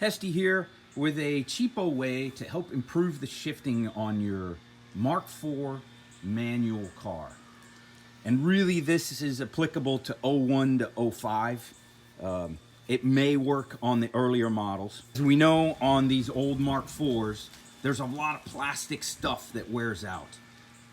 Hesty here with a cheapo way to help improve the shifting on your Mark IV manual car. And really this is applicable to 01 to 05. It may work on the earlier models. As we know, on these old Mark IVs, there's a lot of plastic stuff that wears out,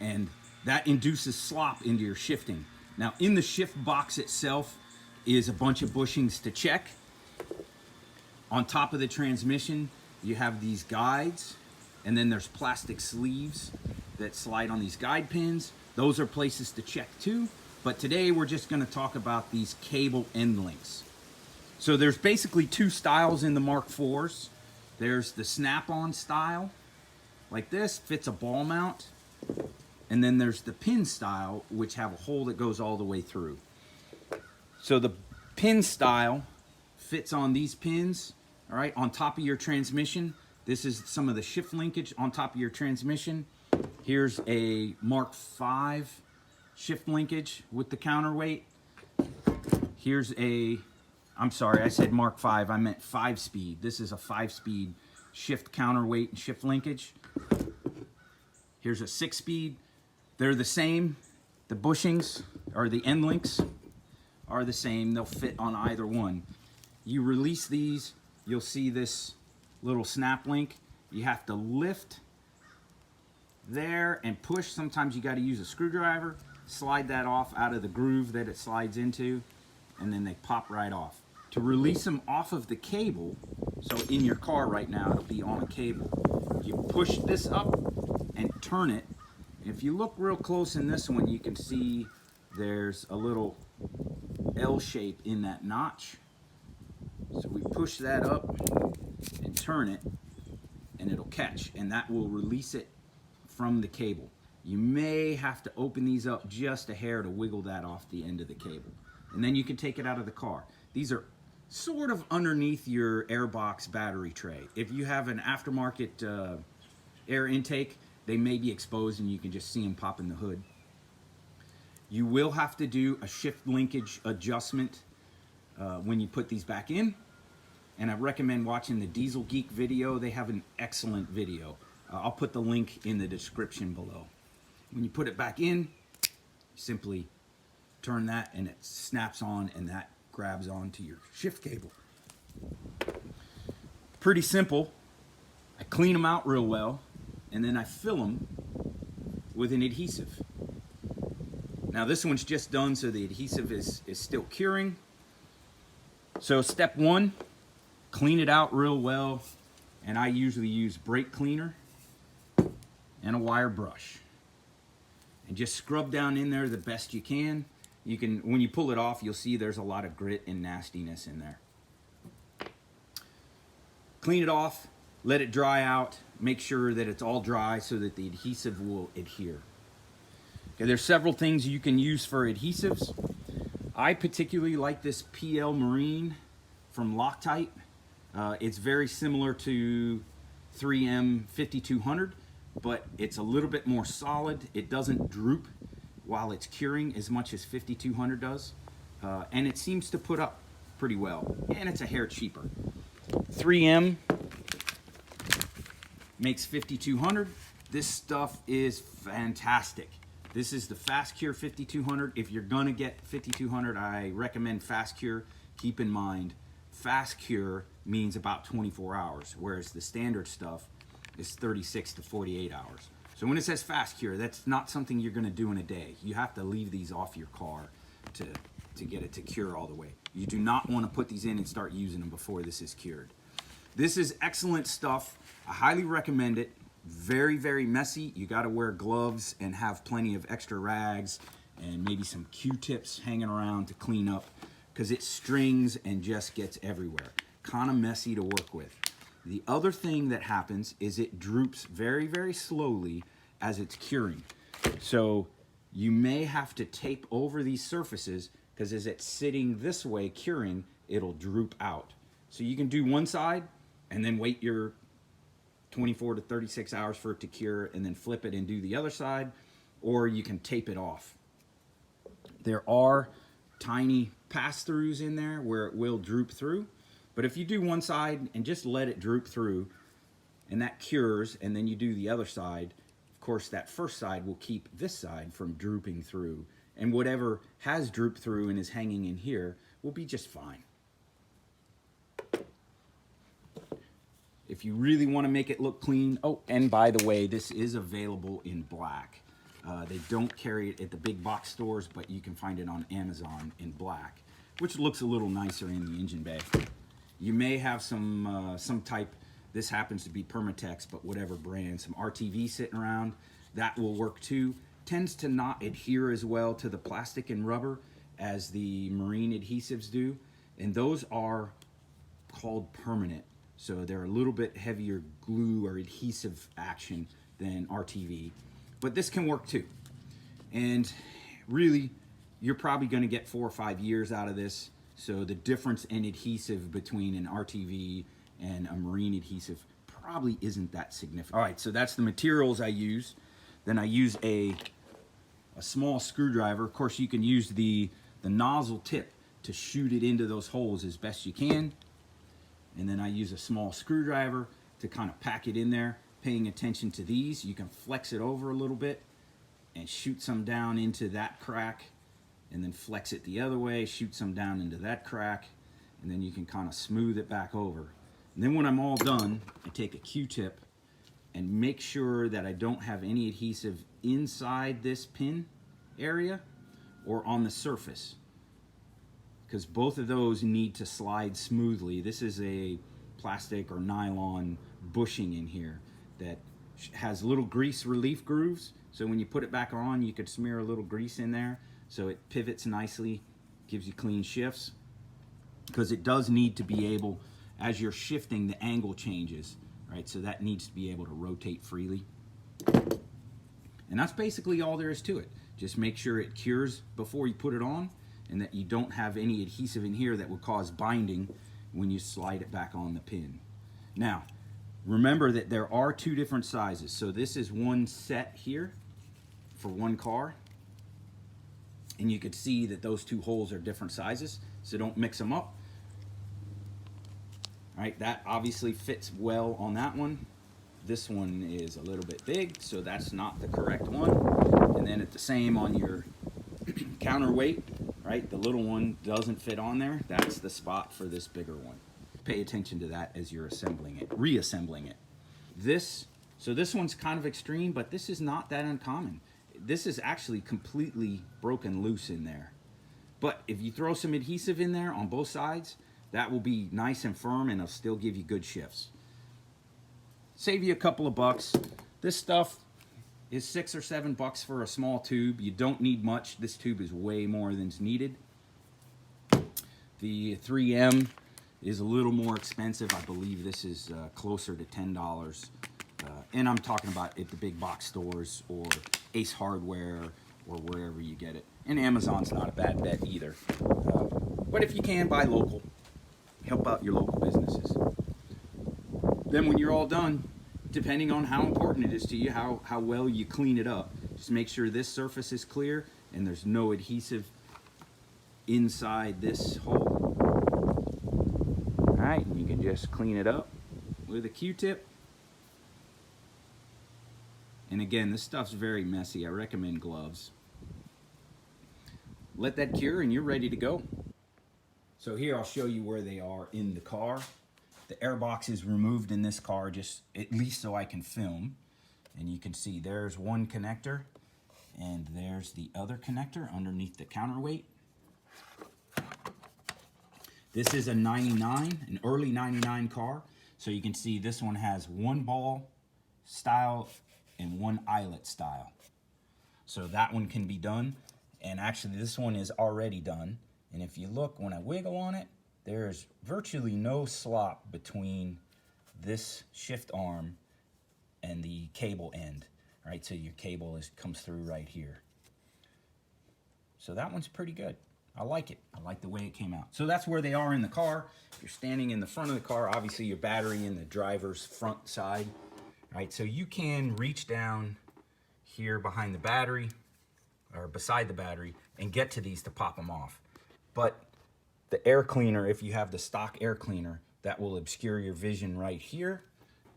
and that induces slop into your shifting. Now, in the shift box itself is a bunch of bushings to check. On top of the transmission, you have these guides, and then there's plastic sleeves that slide on these guide pins. Those are places to check too, but today we're just going to talk about these cable end links. So there's basically two styles in the Mark IVs. There's the snap-on style, like this, fits a ball mount. And then there's the pin style, which have a hole that goes all the way through. So the pin style fits on these pins, all right, on top of your transmission. This is some of the shift linkage on top of your transmission. Here's a Mark V shift linkage with the counterweight. Here's a, I'm sorry, I said Mark V, I meant 5-speed. This is a 5-speed shift counterweight and shift linkage. Here's a 6-speed. They're the same. The bushings, or the end links, are the same. They'll fit on either one. You release these, you'll see this little snap link. You have to lift there and push. Sometimes you got to use a screwdriver, slide that off out of the groove that it slides into, and then they pop right off. To release them off of the cable, so in your car right now, it'll be on a cable. You push this up and turn it. If you look real close in this one, you can see there's a little L shape in that notch. So we push that up and turn it, and it'll catch, and that will release it from the cable. You may have to open these up just a hair to wiggle that off the end of the cable. And then you can take it out of the car. These are sort of underneath your airbox battery tray. If you have an aftermarket air intake, they may be exposed and you can just see them pop in the hood. You will have to do a shift linkage adjustment when you put these back in. And I recommend watching the Diesel Geek video. They have an excellent video. I'll put the link in the description below. When you put it back in, you simply turn that and it snaps on, and that grabs onto your shift cable. Pretty simple. I clean them out real well, and then I fill them with an adhesive. Now this one's just done, so the adhesive is still curing. So step one, clean it out real well, and I usually use brake cleaner and a wire brush. And just scrub down in there the best you can. You can, when you pull it off, you'll see there's a lot of grit and nastiness in there. Clean it off, let it dry out, make sure that it's all dry so that the adhesive will adhere. Okay, there's several things you can use for adhesives. I particularly like this PL Marine from Loctite. It's very similar to 3M 5200, but it's a little bit more solid. It doesn't droop while it's curing as much as 5200 does. And it seems to put up pretty well, and it's a hair cheaper. 3M makes 5200. This stuff is fantastic. This is the Fast Cure 5200. If you're gonna get 5200, I recommend Fast Cure. Keep in mind, Fast Cure means about 24 hours, whereas the standard stuff is 36 to 48 hours. So when it says Fast Cure, that's not something you're gonna do in a day. You have to leave these off your car to get it to cure all the way. You do not wanna put these in and start using them before this is cured. This is excellent stuff. I highly recommend it. Very, very messy. You gotta wear gloves and have plenty of extra rags and maybe some Q-tips hanging around to clean up, because it strings and just gets everywhere. Kind of messy to work with. The other thing that happens is it droops very, very slowly as it's curing. So you may have to tape over these surfaces, because as it's sitting this way curing, it'll droop out. So you can do one side and then wait your 24 to 36 hours for it to cure, and then flip it and do the other side, or you can tape it off. There are tiny pass-throughs in there where it will droop through. But if you do one side and just let it droop through, and that cures, and then you do the other side, of course that first side will keep this side from drooping through, and whatever has drooped through and is hanging in here will be just fine. If you really want to make it look clean, oh, and by the way, this is available in black. They don't carry it at the big box stores, but you can find it on Amazon in black, which looks a little nicer in the engine bay. You may have some type, this happens to be Permatex, but whatever brand, some RTV sitting around, that will work too. Tends to not adhere as well to the plastic and rubber as the marine adhesives do, and those are called permanent. So they're a little bit heavier glue or adhesive action than RTV, but this can work too. And really, you're probably going to get 4 or 5 years out of this. So the difference in adhesive between an RTV and a marine adhesive probably isn't that significant. All right, so that's the materials I use. Then I use a small screwdriver. Of course, you can use the nozzle tip to shoot it into those holes as best you can. And then I use a small screwdriver to kind of pack it in there, paying attention to these. You can flex it over a little bit and shoot some down into that crack, and then flex it the other way, shoot some down into that crack, and then you can kind of smooth it back over. And then when I'm all done, I take a Q-tip and make sure that I don't have any adhesive inside this pin area or on the surface, because both of those need to slide smoothly. This is a plastic or nylon bushing in here that has little grease relief grooves, so when you put it back on, you could smear a little grease in there so it pivots nicely, gives you clean shifts, because it does need to be able, as you're shifting, the angle changes, right? So that needs to be able to rotate freely. And that's basically all there is to it. Just make sure it cures before you put it on, and that you don't have any adhesive in here that would cause binding when you slide it back on the pin. Now, remember that there are 2 different sizes. So this is one set here for one car, and you could see that those 2 holes are different sizes, so don't mix them up. All right, that obviously fits well on that one. This one is a little bit big, so that's not the correct one. And then at the same on your counterweight, right, the little one doesn't fit on there. That's the spot for this bigger one. Pay attention to that as you're assembling it, reassembling it. So this one's kind of extreme, but this is not that uncommon. This is actually completely broken loose in there. But if you throw some adhesive in there on both sides, that will be nice and firm, and it'll still give you good shifts. Save you a couple of bucks. This stuff is $6 or $7 for a small tube. You don't need much. This tube is way more than's needed. The 3M is a little more expensive. I believe this is closer to $10. And I'm talking about at the big box stores or Ace Hardware or wherever you get it. And Amazon's not a bad bet either. But if you can, buy local. Help out your local businesses. Then when you're all done, depending on how important it is to you, how well you clean it up, just make sure this surface is clear and there's no adhesive inside this hole. All right, and you can just clean it up with a Q-tip. And again, this stuff's very messy. I recommend gloves. Let that cure and you're ready to go. So here I'll show you where they are in the car. The air box is removed in this car, just at least so I can film. And you can see there's one connector and there's the other connector underneath the counterweight. This is a 99, an early 99 car. So you can see this one has one ball style and one eyelet style. So that one can be done. And actually this one is already done. And if you look, when I wiggle on it, there's virtually no slop between this shift arm and the cable end, right? So your cable comes through right here. So that one's pretty good. I like it. I like the way it came out. So that's where they are in the car. If you're standing in the front of the car, obviously your battery in the driver's front side, right? So you can reach down here behind the battery or beside the battery and get to these to pop them off. But the air cleaner, if you have the stock air cleaner, that will obscure your vision right here.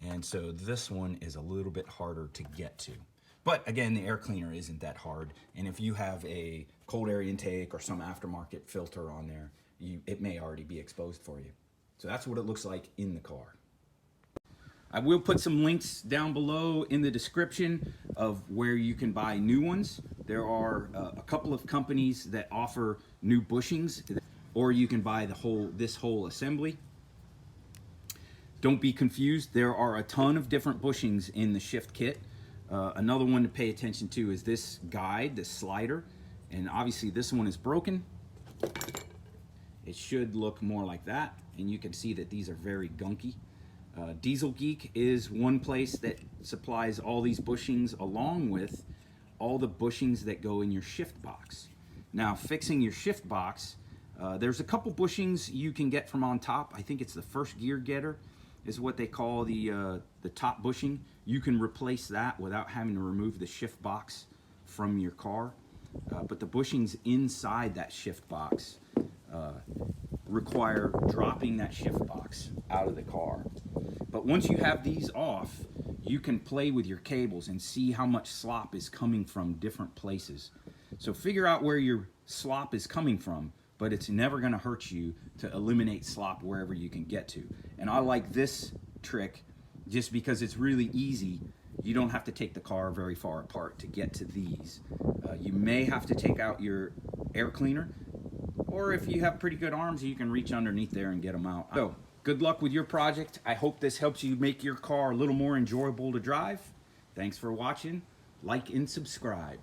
And so this one is a little bit harder to get to. But again, the air cleaner isn't that hard. And if you have a cold air intake or some aftermarket filter on there, it may already be exposed for you. So that's what it looks like in the car. I will put some links down below in the description of where you can buy new ones. There are a couple of companies that offer new bushings, or you can buy this whole assembly. Don't be confused. There are a ton of different bushings in the shift kit. Another one to pay attention to is this guide, this slider. And obviously this one is broken. It should look more like that. And you can see that these are very gunky. Diesel Geek is one place that supplies all these bushings along with all the bushings that go in your shift box. Now, fixing your shift box, there's a couple bushings you can get from on top. I think it's the first gear getter is what they call the top bushing. You can replace that without having to remove the shift box from your car. But the bushings inside that shift box require dropping that shift box out of the car. But once you have these off, you can play with your cables and see how much slop is coming from different places. So figure out where your slop is coming from, but it's never going to hurt you to eliminate slop wherever you can get to. And I like this trick just because it's really easy. You don't have to take the car very far apart to get to these. You may have to take out your air cleaner, or if you have pretty good arms, you can reach underneath there and get them out. So, good luck with your project. I hope this helps you make your car a little more enjoyable to drive. Thanks for watching. Like and subscribe.